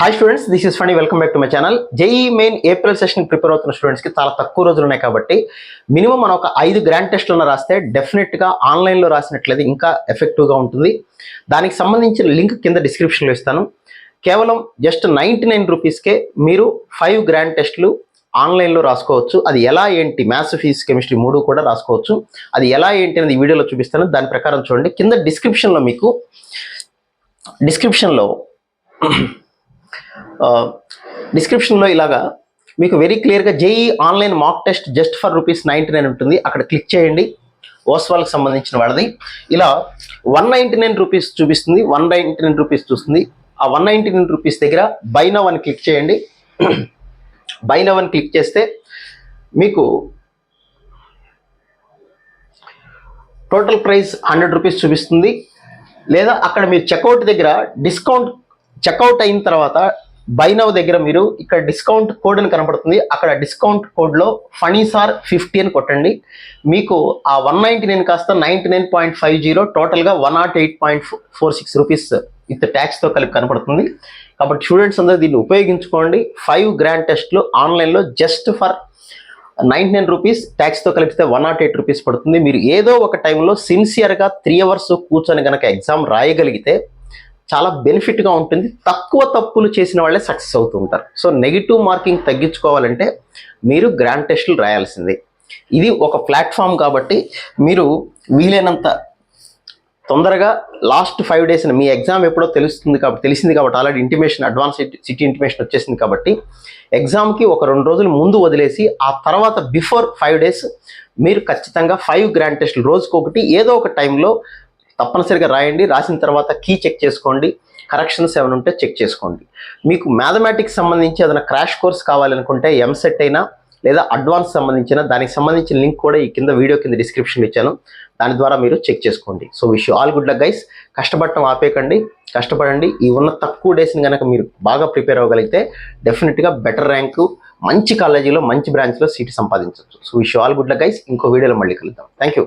Hi students, this is Phani. Welcome back to my channel. JEE main April session prepare అవుతున్న స్టూడెంట్స్కి చాలా తక్కువ రోజులు ఉన్నాయి కాబట్టి మినిమం మనం ఒక 5 గ్రాండ్ టెస్ట్లను రాస్తే డెఫినెట్గా ఆన్లైన్లో రాసినట్లయితే ఇంకా ఎఫెక్టివ్గా ఉంటుంది. దానికి సంబంధించిన లింక్ కింద డిస్క్రిప్షన్లో ఇస్తాను. కేవలం జస్ట్ 99 రూపీస్కే మీరు 5 గ్రాండ్ టెస్ట్లు ఆన్లైన్లో రాసుకోవచ్చు. అది ఎలా ఏంటి, మ్యాథ్స్, ఫిజిక్స్, కెమిస్ట్రీ 3 కూడా రాసుకోవచ్చు. అది ఎలా ఏంటి అనేది ఈ వీడియోలో చూపిస్తాను. దాని ప్రకారం చూడండి. కింద డిస్క్రిప్షన్లో ఇలాగా మీకు వెరీ క్లియర్గా JEE online mock test just for ₹99 ఉంటుంది. అక్కడ క్లిక్ చేయండి. ఓస్వాల్కి సంబంధించిన వాళ్ళది ఇలా 199 రూపీస్ చూపిస్తుంది. 199 రూపీస్ చూస్తుంది. ఆ 199 రూపీస్ దగ్గర బై నౌ అని క్లిక్ చేయండి. బై నౌ అని క్లిక్ చేస్తే మీకు టోటల్ ప్రైస్ 100 రూపీస్ చూపిస్తుంది. లేదా అక్కడ మీరు చెక్అవుట్ దగ్గర చెక్అవుట్ అయిన తర్వాత బై నౌ దగ్గర మీరు ఇక్కడ డిస్కౌంట్ కోడ్ అని కనపడుతుంది. అక్కడ డిస్కౌంట్ కోడ్లో ఫనీసార్ 50 అని కొట్టండి. మీకు ఆ 199 కాస్త 99.50 టోటల్గా 108.46 రూపీస్ విత్ ట్యాక్స్తో కలిపి కనపడుతుంది. కాబట్టి స్టూడెంట్స్ అందరూ దీన్ని ఉపయోగించుకోండి. 5 గ్రాండ్ టెస్ట్లు ఆన్లైన్లో జస్ట్ ఫర్ 99 రూపీస్, ట్యాక్స్తో కలిపితే 108 రూపీస్ పడుతుంది. మీరు ఏదో ఒక టైంలో సిన్సియర్గా 3 అవర్స్ కూర్చొని కనుక ఎగ్జామ్ రాయగలిగితే చాలా బెనిఫిట్గా ఉంటుంది. తక్కువ తప్పులు చేసిన వాళ్ళే సక్సెస్ అవుతూ ఉంటారు. సో నెగిటివ్ మార్కింగ్ తగ్గించుకోవాలంటే మీరు గ్రాండ్ టెస్టులు రాయాల్సిందే. ఇది ఒక ప్లాట్ఫామ్ కాబట్టి మీరు వీలైనంత తొందరగా లాస్ట్ 5 డేస్ మీ ఎగ్జామ్ ఎప్పుడో తెలిసింది కాబట్టి already intimation, advance city intimation వచ్చేసింది కాబట్టి ఎగ్జామ్కి ఒక 2 రోజులు ముందు వదిలేసి ఆ తర్వాత బిఫోర్ 5 డేస్ మీరు ఖచ్చితంగా 5 గ్రాండ్ టెస్టులు రోజుకొకటి ఏదో ఒక టైంలో తప్పనిసరిగా రాయండి. రాసిన తర్వాత కీ చెక్ చేసుకోండి. కరెక్షన్స్ ఏమైనా ఉంటే చెక్ చేసుకోండి. మీకు మ్యాథమెటిక్స్ సంబంధించి ఏదైనా క్రాష్ కోర్స్ కావాలనుకుంటే ఎంసెట్ అయినా లేదా అడ్వాన్స్ సంబంధించిన దానికి సంబంధించిన లింక్ కూడా ఈ కింద వీడియో కింద డిస్క్రిప్షన్లో ఇచ్చాను. దాని ద్వారా మీరు చెక్ చేసుకోండి. So wish you all good luck guys. కష్టపడటం ఆపేకండి, కష్టపడండి. ఈ ఉన్న తక్కువ డేస్ని కనుక మీరు బాగా ప్రిపేర్ అవ్వగలిగితే డెఫినెట్గా బెటర్ ర్యాంకు, మంచి కాలేజీలో, మంచి బ్రాంచ్లో సీట్ సంపాదించవచ్చు. So wish you all good luck guys. ఇంకో వీడియోలో మళ్ళీ కలుద్దాం. Thank you.